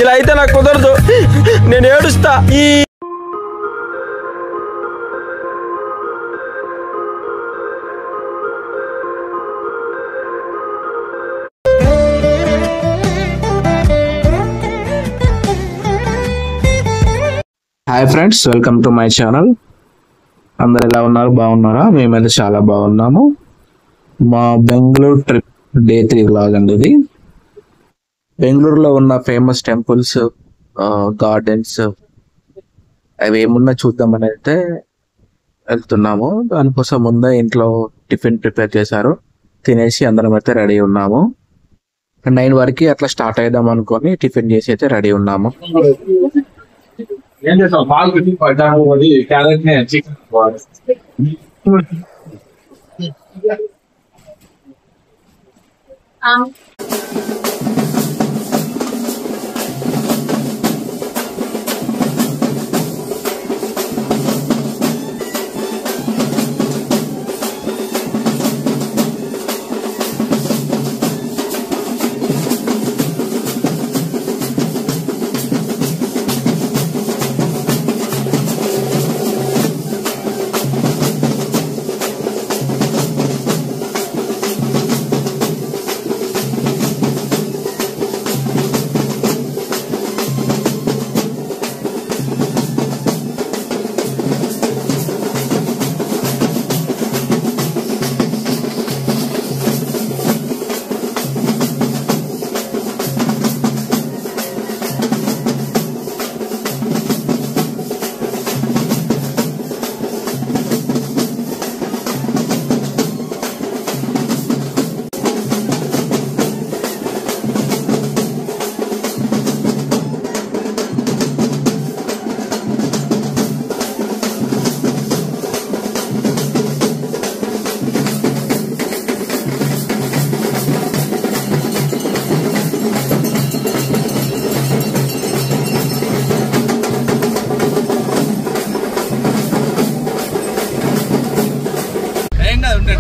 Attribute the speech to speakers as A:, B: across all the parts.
A: ఇలా అయితే నాకు కుదరదు, నేను ఏడుస్తా.
B: Hi friends, welcome to my channel. అందరు ఎలా ఉన్నారు? బాగున్నారా? మేమైతే చాలా బాగున్నాము. మా బెంగళూరు ట్రిప్ డే 3 వ్లాగ్ అండి ఇది. బెంగళూరులో ఉన్న ఫేమస్ టెంపుల్స్, గార్డెన్స్ అవి ఏమున్నా చూద్దామని అయితే వెళ్తున్నాము. దానికోసం ముందే ఇంట్లో టిఫిన్ ప్రిపేర్ చేశారు, తినేసి అందరం అయితే రెడీ ఉన్నాము. 9 వరకు అట్లా స్టార్ట్ అయిద్దాం అనుకొని టిఫిన్ చేసి అయితే రెడీ ఉన్నాము.
C: ఏం చేస్తాం, పాలు పెట్టి పడ్డాము, అది క్యారెట్ చికెన్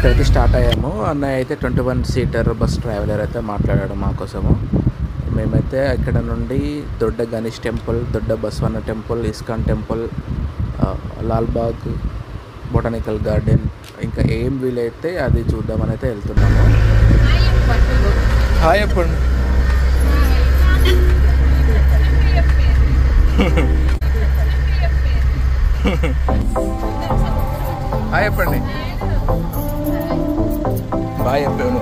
B: అయితే స్టార్ట్ అయ్యాము. అన్నయ్య అయితే 21 సీటర్ బస్ ట్రావెలర్ అయితే మాట్లాడాడు మా కోసము. మేమైతే ఇక్కడ నుండి Dodda Ganesh temple, Dodda Basavanna temple, ISKCON temple, Lalbagh botanical garden, ఇంకా ఏం వీలైతే అది చూద్దామని అయితే వెళ్తున్నాము. హాయ్ చెప్పండి. హాయ్ చెప్పండి. బాయ్ చెప్పాను.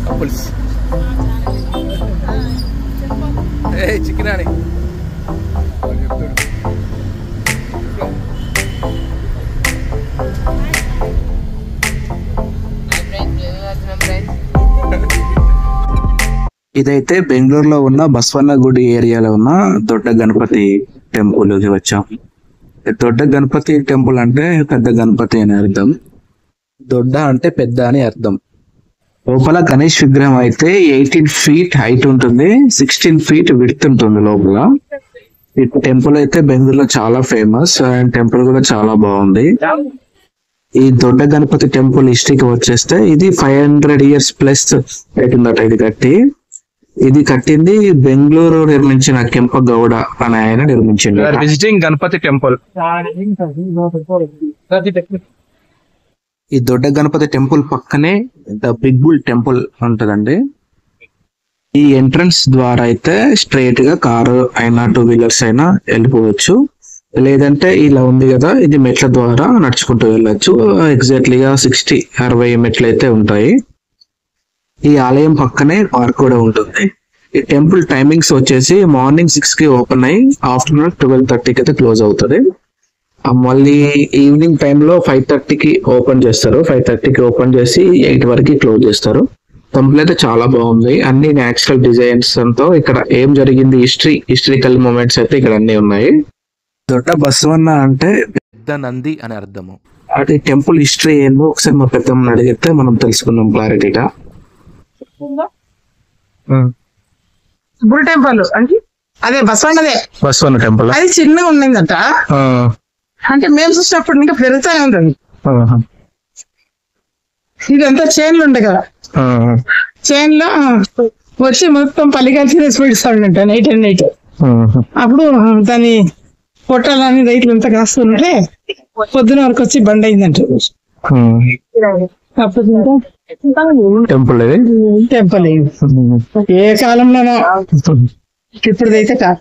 B: కపుల్స్ ఏ చికెన్ అని ఇదైతే బెంగళూరులో ఉన్న బసవన్న గుడి ఏరియాలో ఉన్న దొడ్డ గణపతి టెంపుల్కి వచ్చాం. దొడ్డ గణపతి టెంపుల్ అంటే పెద్ద గణపతి అని అర్థం. దొడ్డ అంటే పెద్ద అని అర్థం. లోపల గణేష్ విగ్రహం అయితే 18 feet హైట్ ఉంటుంది, 16 feet విడ్త్ ఉంటుంది లోపల. ఈ టెంపుల్ అయితే బెంగళూరులో చాలా ఫేమస్ అండ్ టెంపుల్ కూడా చాలా బాగుంది. ఈ దొడ్డ గణపతి టెంపుల్ హిస్టరీకి వచ్చేస్తే ఇది 500 years ప్లస్ అవుతుందట ఇది ఇది కట్టింది బెంగళూరు నిర్మించిన కెంపగౌడ అనే ఆయన నిర్మించింది.
A: Visiting Ganapati temple.
B: ఈ దొడ్డ గణపతి టెంపుల్ పక్కనే ద బిగ్ బుల్ టెంపుల్ ఉంటదండి. ఈ ఎంట్రన్స్ ద్వారా అయితే స్ట్రైట్ గా కారు అయినా 2 wheelers అయినా వెళ్ళిపోవచ్చు, లేదంటే ఇలా ఉంది కదా, ఇది మెట్ల ద్వారా నడుచుకుంటూ వెళ్ళొచ్చు. ఎగ్జాక్ట్లీగా 60 మెట్లు అయితే ఉంటాయి. ఈ ఆలయం పక్కనే పార్క్ కూడా ఉంటుంది. ఈ టెంపుల్ టైమింగ్స్ వచ్చేసి మార్నింగ్ 6 ఓపెన్ అయ్యి ఆఫ్టర్నూన్ 12:30 అయితే క్లోజ్ అవుతుంది. మళ్ళీ ఈవినింగ్ టైంలో 5:30 ఓపెన్ చేస్తారు. 5:30 ఓపెన్ చేసి 8 వరకు క్లోజ్ చేస్తారు. టెంపుల్ అయితే చాలా బాగుంది. అన్ని న్యాచురల్ డిజైన్స్ తో ఇక్కడ ఏం జరిగింది, హిస్టరికల్ మూమెంట్స్ అయితే ఇక్కడ అన్ని ఉన్నాయి. దొడ్డ బసవన్న అంటే పెద్ద నంది అని అర్థము. అటు టెంపుల్ హిస్టరీ ఏందో ఒకసారి మా పెద్దమ్మని అడిగితే మనం తెలుసుకుందాం క్లారిటీగా.
D: బుల్ టెంపుల్ అంటే అదే బసవన్న
B: టెంపుల్
D: అది చిన్నగా ఉండిందట. అంటే మేము చూసినప్పుడు ఇంకా పెరుగుతానే ఉంటుంది. ఇదంతా చైన్లు ఉంటాయి కదా, చైన్ లో వచ్చి మొత్తం పల్లికాల్చిన స్పీడ్స్తాడంట నైట్ అండ్ నైట్. అప్పుడు దాన్ని కొట్టాలని రైతులు అంతా కాస్తుంటే పొద్దున వరకు వచ్చి బండ్ అయిందంట.
B: టెంపుల్
D: టెంపుల్ ఏ కాలంలోనో, ఇప్పుడుదైతే కాదు.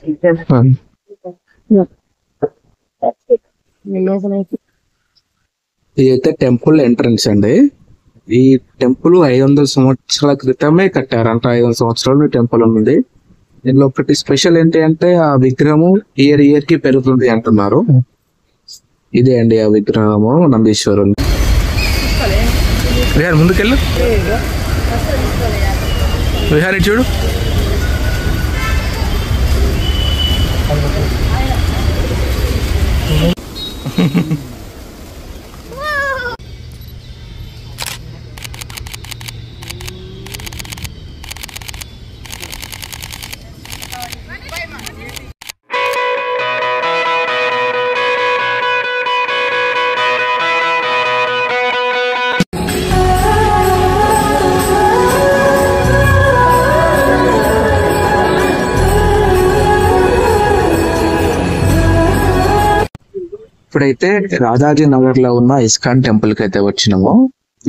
B: ఇదైతే టెంపుల్ ఎంట్రన్స్ అండి. ఈ టెంపుల్ 500 సంవత్సరాల క్రితమే కట్టారంట. 500 సంవత్సరాలు టెంపుల్ ఉంది. దీనిలో ఒకటి స్పెషల్ ఏంటి అంటే ఆ విగ్రహము ఇయర్ కి పెరుగుతుంది అంటున్నారు. ఇదే అండి ఆ విగ్రహము నందీశ్వరుని. విహార్ ముందుకెళ్ళు, విహార్ చూడు. ఇప్పుడైతే రాజాజీ నగర్ లో ఉన్న ఇస్కాన్ టెంపుల్ కి అయితే వచ్చినామో,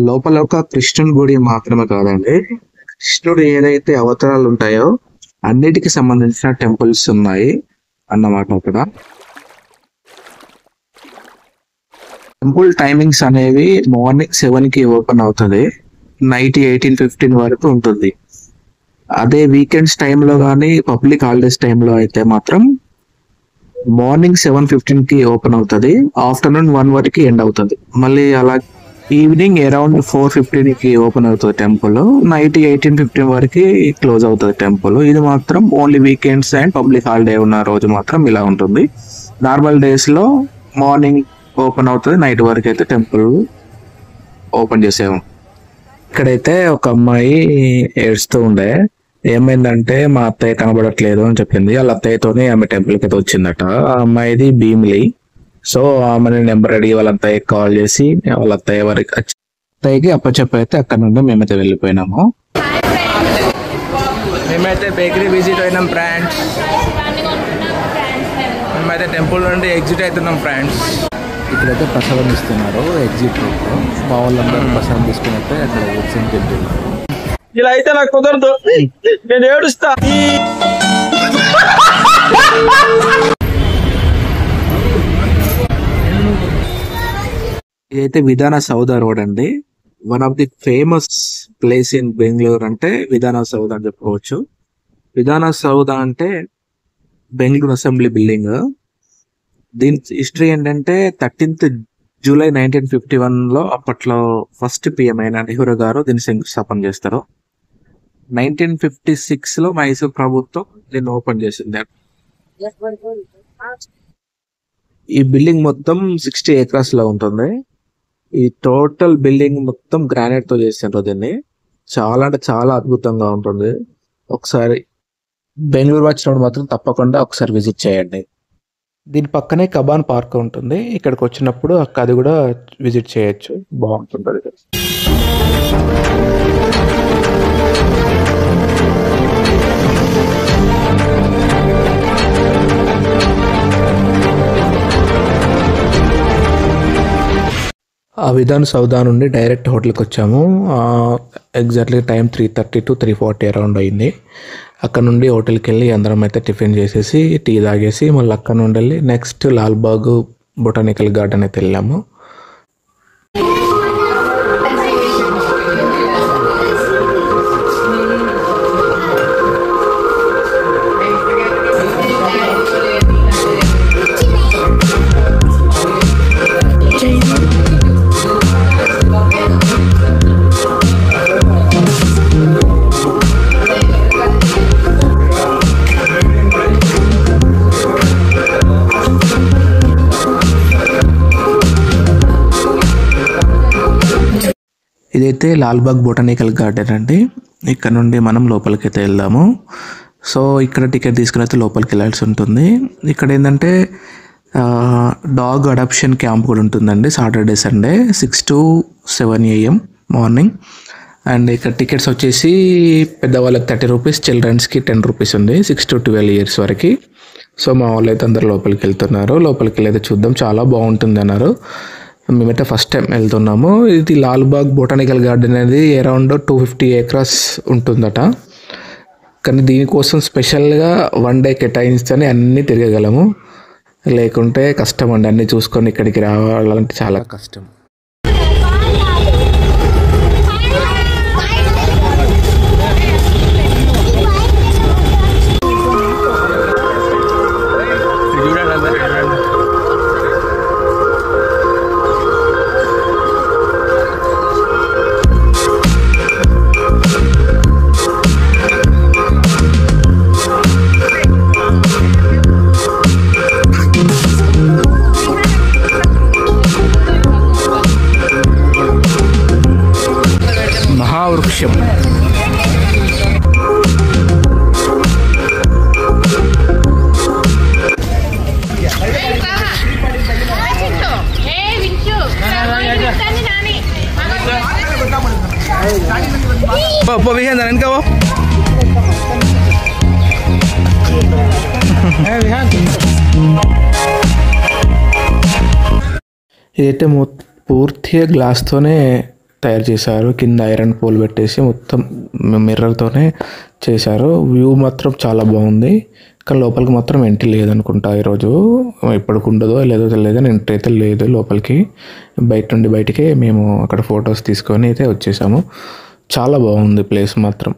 B: లోపల ఒక కృష్ణుని గుడి మాత్రమే కాదండి, కృష్ణుడు ఏదైతే అవతారాలు ఉంటాయో అన్నిటికి సంబంధించిన టెంపుల్స్ ఉన్నాయి అన్నమాట. అక్కడ టెంపుల్ టైమింగ్స్ అనేవి మార్నింగ్ 7 కి ఓపెన్ అవుతుంది, నైట్ 18:15 వరకు ఉంటుంది. అదే వీకెండ్స్ టైంలో కానీ పబ్లిక్ హాలిడేస్ టైంలో అయితే మాత్రం మార్నింగ్ 7:15 కి ఓపెన్ అవుతుంది, ఆఫ్టర్నూన్ 1 వరకు ఎండ్ అవుతుంది. మళ్ళీ అలా ఈవినింగ్ అరౌండ్ 4:15 కి ఓపెన్ అవుతుంది టెంపుల్, నైట్ 18:15 వరకు క్లోజ్ అవుతుంది టెంపుల్. ఇది మాత్రం only weekends and public holiday ఉన్న రోజు మాత్రం ఇలా ఉంటుంది. నార్మల్ డేస్ లో మార్నింగ్ ఓపెన్ అవుతుంది, నైట్ వరకు అయితే టెంపుల్ ఓపెన్ చేసాము. ఇక్కడైతే ఒక అమ్మాయి ఏడుస్తూ ఉండే, ఏమైందంటే మా అత్తయ్య కనబడట్లేదు అని చెప్పింది. వాళ్ళ అత్తయ్యతోనే ఆమె టెంపుల్ కి అయితే వచ్చిందట. ఆ అమ్మాయిది భీమిలి. సో ఆమెని నెంబర్ అడిగి వాళ్ళ అత్తయ్యకి కాల్ చేసి వాళ్ళ అత్తయ్య వరకు అత్తయ్యకి అప్పచెప్పి అయితే అక్కడ నుండి మేమైతే వెళ్ళిపోయినాము.
A: మేమైతే బేకరీ విజిట్ అయినాం ఫ్రెండ్స్. మేమైతే టెంపుల్ నుండి ఎగ్జిట్ అవుతున్నాం ఫ్రెండ్స్.
B: ఇక్కడైతే ప్రసాదం ఇస్తున్నారు ఎగ్జిట్ రోడ్ లో. మా వాళ్ళందరూ ప్రసాదం తీసుకున్నట్టే అక్కడ ఎగ్జిట్ తింటున్నారు.
A: ఇలా అయితే నాకు కుదరదు, నేను ఏడుస్తా.
B: ఇదైతే విధాన సౌధ రోడ్ అండి. One of the famous place in Bengaluru అంటే విధాన సౌధ అని చెప్పుకోవచ్చు. విధాన సౌధ అంటే బెంగళూరు అసెంబ్లీ బిల్డింగ్. దీని హిస్టరీ ఏంటంటే 13th జూలై 1951 లో అప్పట్లో ఫస్ట్ పిఎం అయిన నెహ్రూ గారు దీన్ని శంకుస్థాపన చేస్తారు. 1956 లో మైసూర్ ప్రభుత్వం దీన్ని ఓపెన్ చేసింది. ఈ బిల్డింగ్ మొత్తం 60 acres లో ఉంటుంది. ఈ టోటల్ బిల్డింగ్ మొత్తం గ్రానైట్ తో చేసిండ్రు దీన్ని. చాలా అంటే చాలా అద్భుతంగా ఉంటుంది. ఒకసారి బెంగళూరు వచ్చినప్పుడు మాత్రం తప్పకుండా ఒకసారి విజిట్ చేయండి. దీని పక్కనే కబాన్ పార్క్ ఉంటుంది. ఇక్కడికి వచ్చినప్పుడు అది కూడా విజిట్ చేయొచ్చు, బాగుంటుంది. ఆ విధాన్ సౌదా నుండి డైరెక్ట్ హోటల్కి వచ్చాము. ఎగ్జాక్ట్లీ టైం 3:30 to 3:40 అరౌండ్ అయింది. అక్కడ నుండి హోటల్కి వెళ్ళి అందరం అయితే టిఫిన్ చేసేసి టీ తాగేసి మళ్ళీ అక్కడ నుండి వెళ్ళి నెక్స్ట్ లాల్బాగ్ బొటానికల్ గార్డెన్ అయితే వెళ్ళాము. ఇదైతే లాల్బాగ్ బొటానికల్ గార్డెన్ అండి. ఇక్కడ నుండి మనం లోపలికి అయితే వెళ్దాము. సో ఇక్కడ టికెట్ తీసుకుని అయితే లోపలికి వెళ్ళాల్సి ఉంటుంది. ఇక్కడ ఏంటంటే డాగ్ అడాప్షన్ క్యాంప్ కూడా ఉంటుందండి. Saturday Sunday 6 to 7 AM morning. And ఇక్కడ టికెట్స్ వచ్చేసి పెద్దవాళ్ళకి 30 రూపీస్, చిల్డ్రన్స్కి 10 రూపీస్ ఉంది 6 to 12 years వరకు. సో మా వాళ్ళు అయితే అందరు లోపలికి వెళ్తున్నారు. లోపలికి వెళ్ళి అయితే చూద్దాం, చాలా బాగుంటుంది అన్నారు. మేమైతే ఫస్ట్ టైం వెళ్తున్నాము. ఇది లాల్బాగ్ బొటానికల్ గార్డెన్ అనేది అరౌండ్ 250 acres ఉంటుందట. కానీ దీనికోసం స్పెషల్గా 1 day కేటాయిస్తేనే అన్నీ తిరగగలము, లేకుంటే కష్టం అండి. అన్నీ చూసుకొని ఇక్కడికి రావాలంటే చాలా కష్టం. మహావృక్షం ఇదైతే పూర్తిగా గ్లాస్తోనే తయారు చేశారు. కింద ఐరన్ పోల్ పెట్టేసి మొత్తం మిర్రర్తోనే చేశారు. వ్యూ మాత్రం చాలా బాగుంది. కానీ లోపలికి మాత్రం ఎంట్రీ లేదనుకుంటా ఈరోజు. ఎప్పటికి ఉండదో లేదో తెలియదు, కానీ ఎంట్రీ అయితే లేదు లోపలికి. బయట నుండి బయటికి మేము అక్కడ ఫొటోస్ తీసుకొని అయితే వచ్చేసాము. చాలా బాగుంది ప్లేస్ మాత్రం.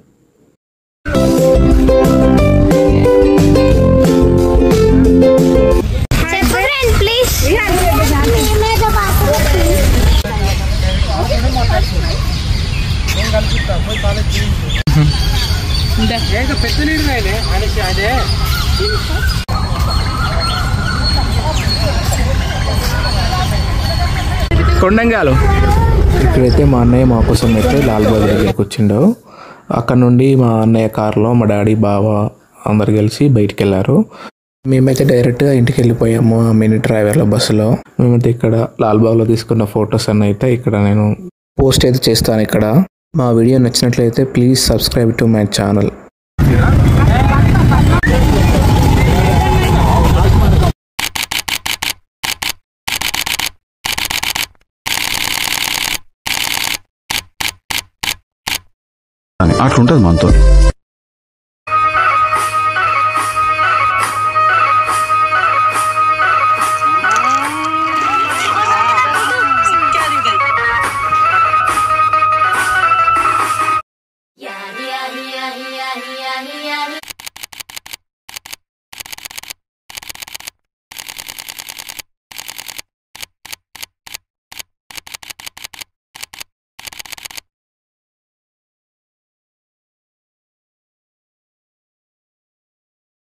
B: కొండంగాలు ఇక్కడైతే మా అన్నయ్య మా కోసం అయితే లాల్బాగ్ దగ్గరికి వచ్చిండు. అక్కడ నుండి మా అన్నయ్య కార్లో మా డాడీ బావ అందరు కలిసి బయటికి వెళ్ళారు. మేమైతే డైరెక్ట్గా ఇంటికి వెళ్ళిపోయాము ఆ మినీ ట్రావెలర్ బస్సులో. మేమైతే ఇక్కడ లాల్బాగ్లో తీసుకున్న ఫొటోస్ అన్న అయితే ఇక్కడ నేను పోస్ట్ అయితే చేస్తాను. ఇక్కడ మా వీడియో నచ్చినట్లయితే please subscribe to my channel.
E: అట్లుంటది మనతో.